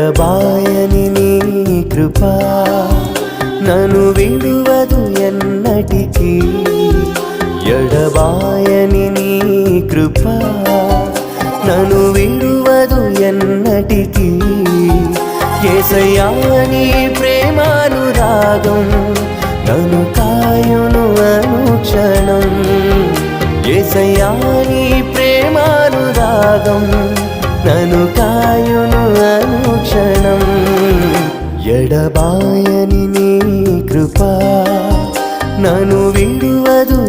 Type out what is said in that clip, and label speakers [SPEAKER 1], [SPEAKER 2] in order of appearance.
[SPEAKER 1] ఎడబాయని నీ కృపా నన్ను విడువదు ఎన్నటికీ ఎడబాయని నీ కృపా నన్ను విడువదు ఎన్నటికీ యేసయ్యా నీ ప్రేమానురాగం నన్ను కాయును అనుక్షణం యేసయ్యా నీ ప్రేమానురాగం నన్ను కాయును అనుక్షణం ఎడబాయని నీ కృపా నన్ను విడువదు